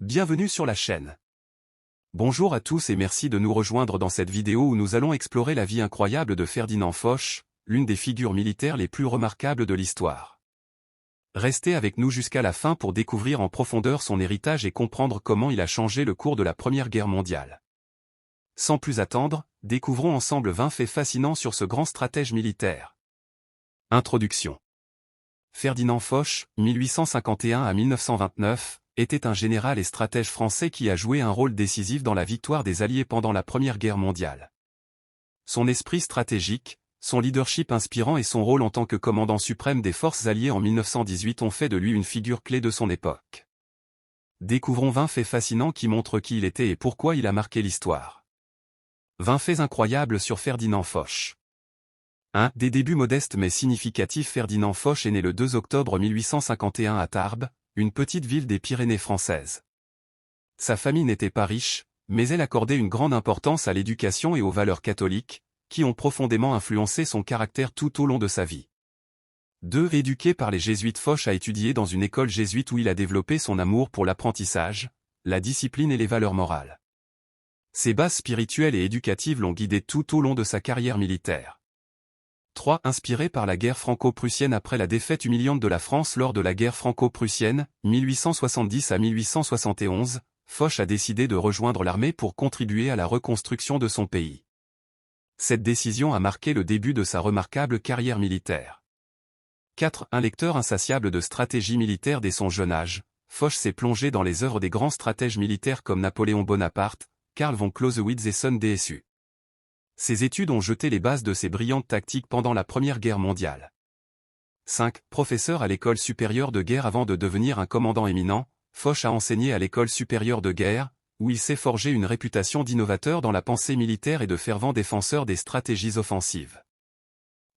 Bienvenue sur la chaîne. Bonjour à tous et merci de nous rejoindre dans cette vidéo où nous allons explorer la vie incroyable de Ferdinand Foch, l'une des figures militaires les plus remarquables de l'histoire. Restez avec nous jusqu'à la fin pour découvrir en profondeur son héritage et comprendre comment il a changé le cours de la Première Guerre mondiale. Sans plus attendre, découvrons ensemble 20 faits fascinants sur ce grand stratège militaire. Introduction. Ferdinand Foch, 1851 à 1929, était un général et stratège français qui a joué un rôle décisif dans la victoire des Alliés pendant la Première Guerre mondiale. Son esprit stratégique, son leadership inspirant et son rôle en tant que commandant suprême des forces alliées en 1918 ont fait de lui une figure clé de son époque. Découvrons 20 faits fascinants qui montrent qui il était et pourquoi il a marqué l'histoire. 20 faits incroyables sur Ferdinand Foch. 1. Des débuts modestes mais significatifs. Ferdinand Foch est né le 2 octobre 1851 à Tarbes, une petite ville des Pyrénées françaises. Sa famille n'était pas riche, mais elle accordait une grande importance à l'éducation et aux valeurs catholiques, qui ont profondément influencé son caractère tout au long de sa vie. 2. Éduqué par les jésuites, Foch a étudié dans une école jésuite où il a développé son amour pour l'apprentissage, la discipline et les valeurs morales. Ses bases spirituelles et éducatives l'ont guidé tout au long de sa carrière militaire. 3. Inspiré par la guerre franco-prussienne après la défaite humiliante de la France lors de la guerre franco-prussienne, 1870 à 1871, Foch a décidé de rejoindre l'armée pour contribuer à la reconstruction de son pays. Cette décision a marqué le début de sa remarquable carrière militaire. 4. Un lecteur insatiable de stratégie militaire dès son jeune âge, Foch s'est plongé dans les œuvres des grands stratèges militaires comme Napoléon Bonaparte, Karl von Clausewitz et Sun Tzu. Ses études ont jeté les bases de ses brillantes tactiques pendant la Première Guerre mondiale. 5. Professeur à l'école supérieure de guerre avant de devenir un commandant éminent, Foch a enseigné à l'école supérieure de guerre, où il s'est forgé une réputation d'innovateur dans la pensée militaire et de fervent défenseur des stratégies offensives.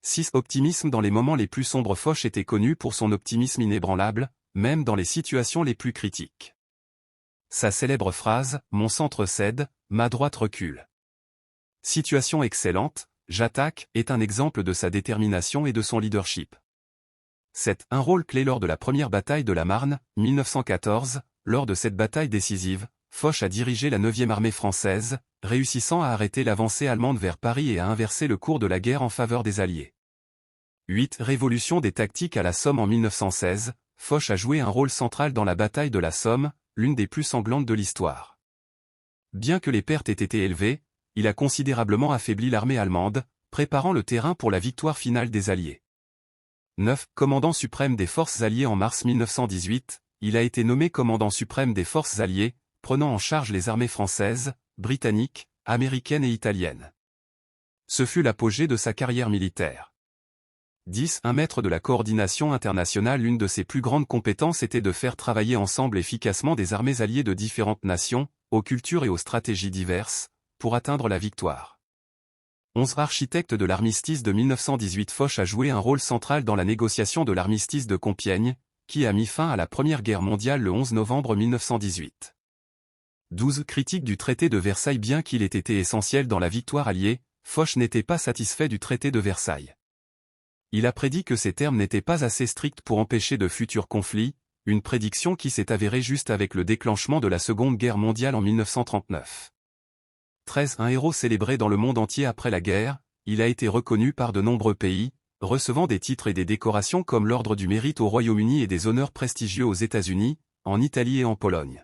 6. Optimisme dans les moments les plus sombres. Foch était connu pour son optimisme inébranlable, même dans les situations les plus critiques. Sa célèbre phrase « Mon centre cède, ma droite recule. Situation excellente, j'attaque » est un exemple de sa détermination et de son leadership. 7. Un rôle clé lors de la première bataille de la Marne, 1914, lors de cette bataille décisive, Foch a dirigé la 9e armée française, réussissant à arrêter l'avancée allemande vers Paris et à inverser le cours de la guerre en faveur des Alliés. 8. Révolution des tactiques à la Somme en 1916, Foch a joué un rôle central dans la bataille de la Somme, l'une des plus sanglantes de l'histoire. Bien que les pertes aient été élevées, il a considérablement affaibli l'armée allemande, préparant le terrain pour la victoire finale des Alliés. 9. Commandant suprême des forces alliées en mars 1918, il a été nommé commandant suprême des forces alliées, prenant en charge les armées françaises, britanniques, américaines et italiennes. Ce fut l'apogée de sa carrière militaire. 10. Un maître de la coordination internationale. L'une de ses plus grandes compétences était de faire travailler ensemble efficacement des armées alliées de différentes nations, aux cultures et aux stratégies diverses, pour atteindre la victoire. 11. Architecte de l'armistice de 1918, Foch a joué un rôle central dans la négociation de l'armistice de Compiègne, qui a mis fin à la Première Guerre mondiale le 11 novembre 1918. 12. Critique du traité de Versailles. Bien qu'il ait été essentiel dans la victoire alliée, Foch n'était pas satisfait du traité de Versailles. Il a prédit que ces termes n'étaient pas assez stricts pour empêcher de futurs conflits, une prédiction qui s'est avérée juste avec le déclenchement de la Seconde Guerre mondiale en 1939. 13. Un héros célébré dans le monde entier après la guerre, il a été reconnu par de nombreux pays, recevant des titres et des décorations comme l'Ordre du Mérite au Royaume-Uni et des honneurs prestigieux aux États-Unis, en Italie et en Pologne.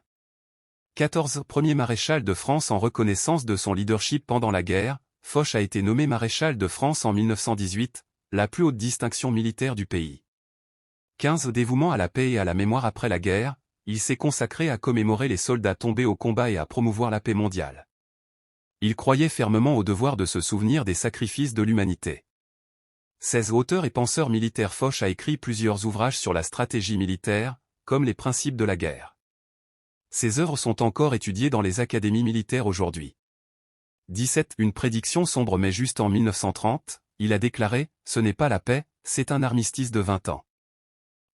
14. Premier maréchal de France en reconnaissance de son leadership pendant la guerre, Foch a été nommé maréchal de France en 1918, la plus haute distinction militaire du pays. 15. Dévouement à la paix et à la mémoire après la guerre, il s'est consacré à commémorer les soldats tombés au combat et à promouvoir la paix mondiale. Il croyait fermement au devoir de se souvenir des sacrifices de l'humanité. 16. Auteur et penseur militaire, Foch a écrit plusieurs ouvrages sur la stratégie militaire, comme les principes de la guerre. Ses œuvres sont encore étudiées dans les académies militaires aujourd'hui. 17. Une prédiction sombre mais juste. En 1930, il a déclaré « Ce n'est pas la paix, c'est un armistice de 20 ans ».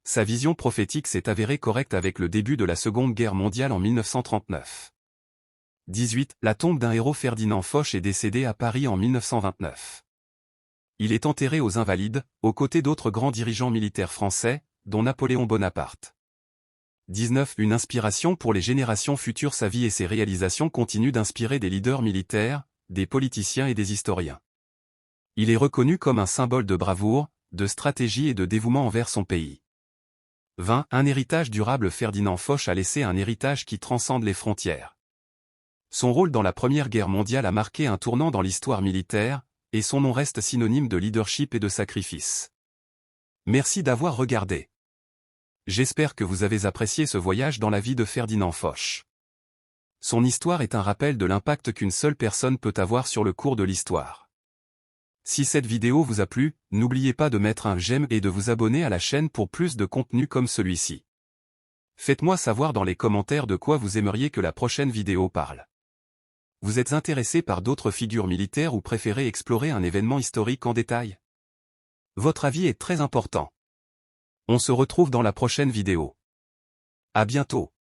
Sa vision prophétique s'est avérée correcte avec le début de la Seconde Guerre mondiale en 1939. 18. La tombe d'un héros. Ferdinand Foch est décédé à Paris en 1929. Il est enterré aux Invalides, aux côtés d'autres grands dirigeants militaires français, dont Napoléon Bonaparte. 19 Une inspiration pour les générations futures. Sa vie et ses réalisations continuent d'inspirer des leaders militaires, des politiciens et des historiens. Il est reconnu comme un symbole de bravoure, de stratégie et de dévouement envers son pays. 20 Un héritage durable. Ferdinand Foch a laissé un héritage qui transcende les frontières. Son rôle dans la Première Guerre mondiale a marqué un tournant dans l'histoire militaire, et son nom reste synonyme de leadership et de sacrifice. Merci d'avoir regardé. J'espère que vous avez apprécié ce voyage dans la vie de Ferdinand Foch. Son histoire est un rappel de l'impact qu'une seule personne peut avoir sur le cours de l'histoire. Si cette vidéo vous a plu, n'oubliez pas de mettre un j'aime et de vous abonner à la chaîne pour plus de contenu comme celui-ci. Faites-moi savoir dans les commentaires de quoi vous aimeriez que la prochaine vidéo parle. Vous êtes intéressé par d'autres figures militaires ou préférez explorer un événement historique en détail? Votre avis est très important. On se retrouve dans la prochaine vidéo. À bientôt.